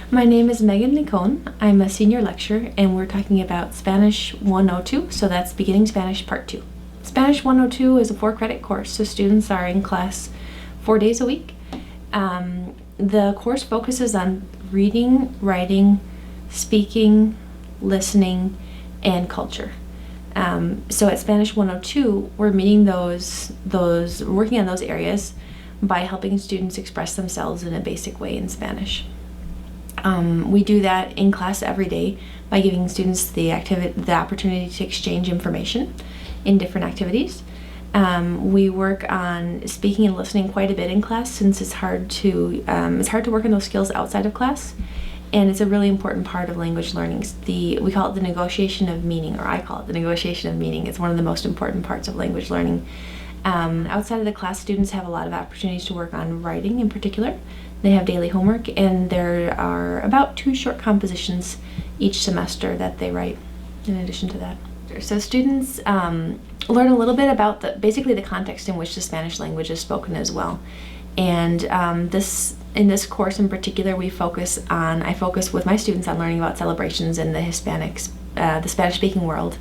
My name is Meghan Licon. I'm a senior lecturer, and we're talking about Spanish 102, so that's Beginning Spanish Part 2. Spanish 102 is a 4-credit course, so students are in class 4 days a week. The course focuses on reading, writing, speaking, listening, and culture. So at Spanish 102, we're meeting working on those areas by helping students express themselves in a basic way in Spanish. We do that in class every day by giving students the opportunity to exchange information in different activities. We work on speaking and listening quite a bit in class, since it's hard to work on those skills outside of class, and it's a really important part of language learning. We call it the negotiation of meaning, or I call it the negotiation of meaning. It's one of the most important parts of language learning. Outside of the class, students have a lot of opportunities to work on writing in particular. They have daily homework, and there are about 2 short compositions each semester that they write in addition to that. So students learn a little bit about basically the context in which the Spanish language is spoken as well. And in this course in particular, I focus with my students on learning about celebrations in the Spanish-speaking world.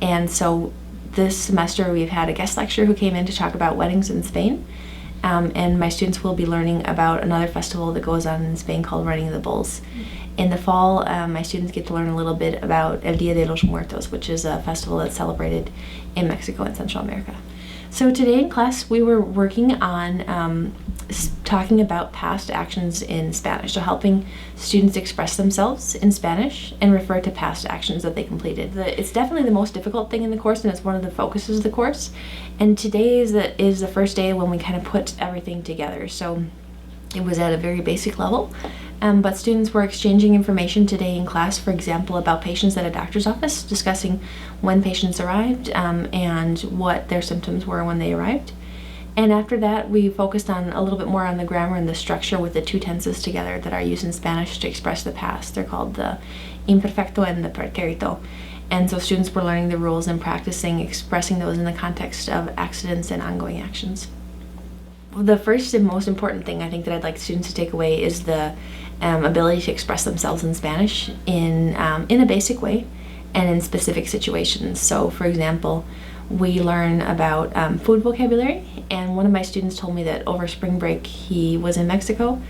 And so this semester we've had a guest lecturer who came in to talk about weddings in Spain. And my students will be learning about another festival that goes on in Spain called Running of the Bulls. In the fall, my students get to learn a little bit about El Dia de los Muertos, which is a festival that's celebrated in Mexico and Central America. So today in class, we were working on talking about past actions in Spanish, so helping students express themselves in Spanish and refer to past actions that they completed. It's definitely the most difficult thing in the course, and it's one of the focuses of the course. And today is the first day when we kind of put everything together. So it was at a very basic level, but students were exchanging information today in class, for example, about patients at a doctor's office, discussing when patients arrived and what their symptoms were when they arrived. And after that, we focused on a little bit more on the grammar and the structure with the 2 tenses together that are used in Spanish to express the past. They're called the imperfecto and the pretérito. And so students were learning the rules and practicing expressing those in the context of accidents and ongoing actions. The first and most important thing I think that I'd like students to take away is the ability to express themselves in Spanish in a basic way and in specific situations. So, for example, we learn about food vocabulary, and one of my students told me that over spring break he was in Mexico,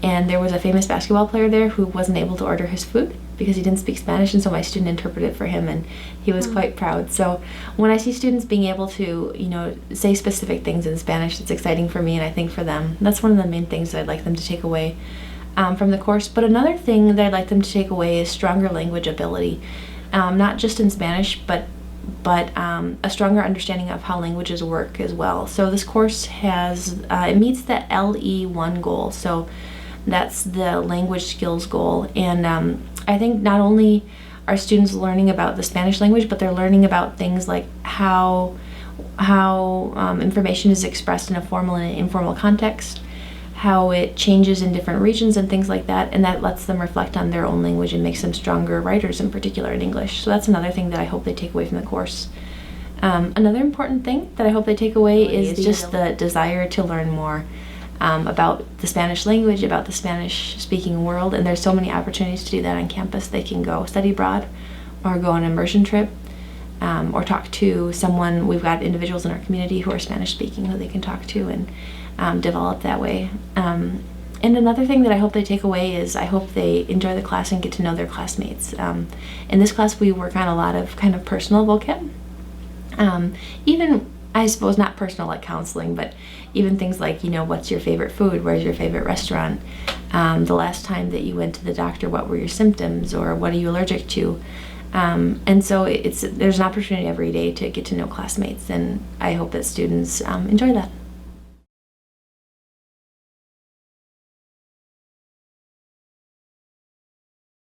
and there was a famous basketball player there who wasn't able to order his food because he didn't speak Spanish, and so my student interpreted for him, and he was quite proud. So when I see students being able to, say specific things in Spanish, it's exciting for me, and I think for them, that's one of the main things that I'd like them to take away from the course. But another thing that I'd like them to take away is stronger language ability, not just in Spanish, but a stronger understanding of how languages work as well. So this course it meets the LE1 goal, so that's the language skills goal. And I think not only are students learning about the Spanish language, but they're learning about things like how information is expressed in a formal and an informal context, how it changes in different regions and things like that, and that lets them reflect on their own language and makes them stronger writers, in particular in English. So that's another thing that I hope they take away from the course. Another important thing that I hope they take away is just the desire to learn more about the Spanish language, about the Spanish-speaking world, and there's so many opportunities to do that on campus. They can go study abroad, or go on an immersion trip, or talk to someone. We've got individuals in our community who are Spanish-speaking who they can talk to and develop that way. And another thing that I hope they take away is I hope they enjoy the class and get to know their classmates. In this class, we work on a lot of kind of personal vocab. Even, I suppose, not personal like counseling, but even things like, what's your favorite food? Where's your favorite restaurant? The last time that you went to the doctor, what were your symptoms? Or what are you allergic to? And so there's an opportunity every day to get to know classmates, and I hope that students enjoy that.